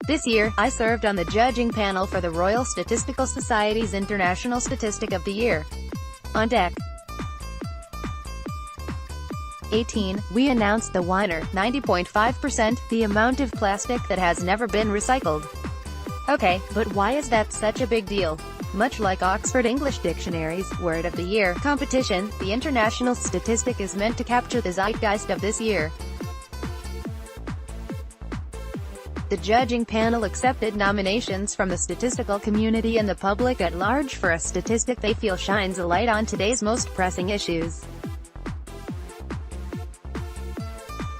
This year, I served on the judging panel for the Royal Statistical Society's International Statistic of the Year. On deck. 18. We announced the winner, 90.5%, the amount of plastic that has never been recycled. Okay, but why is that such a big deal? Much like Oxford English Dictionary's Word of the Year competition, the International Statistic is meant to capture the zeitgeist of this year. The judging panel accepted nominations from the statistical community and the public at large for a statistic they feel shines a light on today's most pressing issues.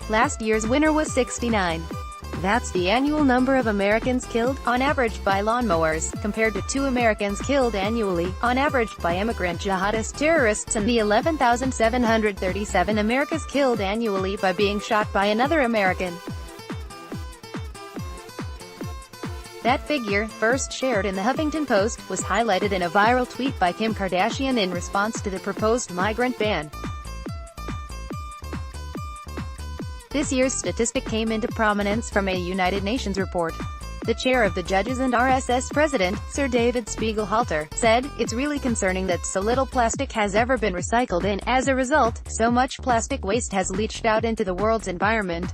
Last year's winner was 69. That's the annual number of Americans killed, on average, by lawnmowers, compared to 2 Americans killed annually, on average, by immigrant jihadist terrorists, and the 11,737 Americans killed annually by being shot by another American. That figure, first shared in the Huffington Post, was highlighted in a viral tweet by Kim Kardashian in response to the proposed migrant ban. This year's statistic came into prominence from a United Nations report. The chair of the judges and RSS president, Sir David Spiegelhalter, said, "It's really concerning that so little plastic has ever been recycled and, as a result, so much plastic waste has leached out into the world's environment.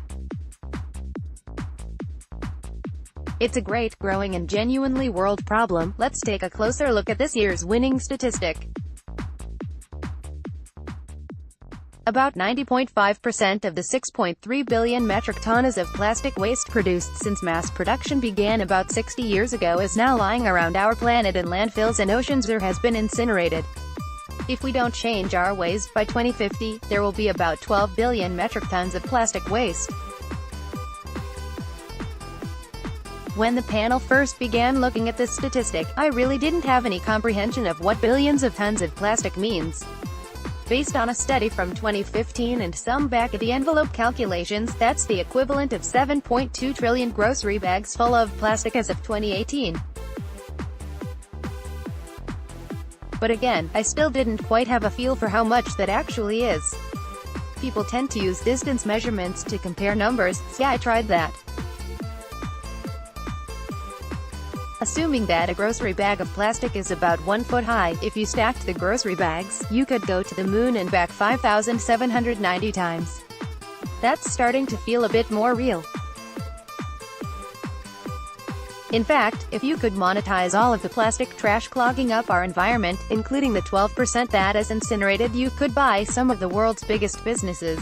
It's a great, growing and genuinely world problem." Let's take a closer look at this year's winning statistic. About 90.5% of the 6.3 billion metric tons of plastic waste produced since mass production began about 60 years ago is now lying around our planet in landfills and oceans or has been incinerated. If we don't change our ways, by 2050, there will be about 12 billion metric tons of plastic waste. When the panel first began looking at this statistic, I really didn't have any comprehension of what billions of tons of plastic means. Based on a study from 2015 and some back-of-the-envelope calculations, that's the equivalent of 7.2 trillion grocery bags full of plastic as of 2018. But again, I still didn't quite have a feel for how much that actually is. People tend to use distance measurements to compare numbers, so I tried that. Assuming that a grocery bag of plastic is about 1 foot high, if you stacked the grocery bags, you could go to the moon and back 5,790 times. That's starting to feel a bit more real. In fact, if you could monetize all of the plastic trash clogging up our environment, including the 12% that is incinerated, you could buy some of the world's biggest businesses.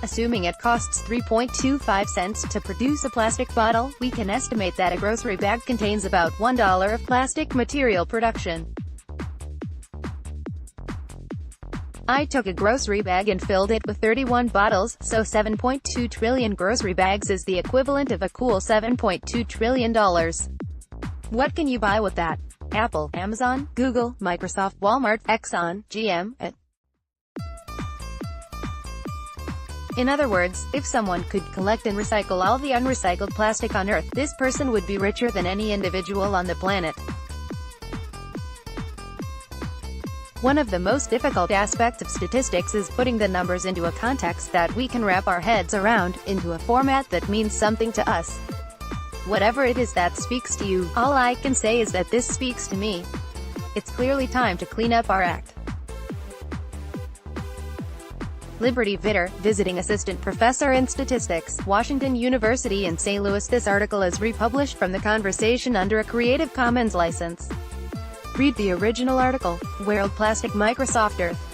Assuming it costs 3.25 cents to produce a plastic bottle, we can estimate that a grocery bag contains about $1 of plastic material production. I took a grocery bag and filled it with 31 bottles, so 7.2 trillion grocery bags is the equivalent of a cool $7.2 trillion. What can you buy with that? Apple, Amazon, Google, Microsoft, Walmart, Exxon, GM, etc. In other words, if someone could collect and recycle all the unrecycled plastic on Earth, this person would be richer than any individual on the planet. One of the most difficult aspects of statistics is putting the numbers into a context that we can wrap our heads around, into a format that means something to us. Whatever it is that speaks to you, all I can say is that this speaks to me. It's clearly time to clean up our act. Liberty Vitter, visiting assistant professor in statistics, Washington University in St. Louis. This article is republished from The Conversation under a Creative Commons license. Read the original article. World Plastic, Microsoft Earth.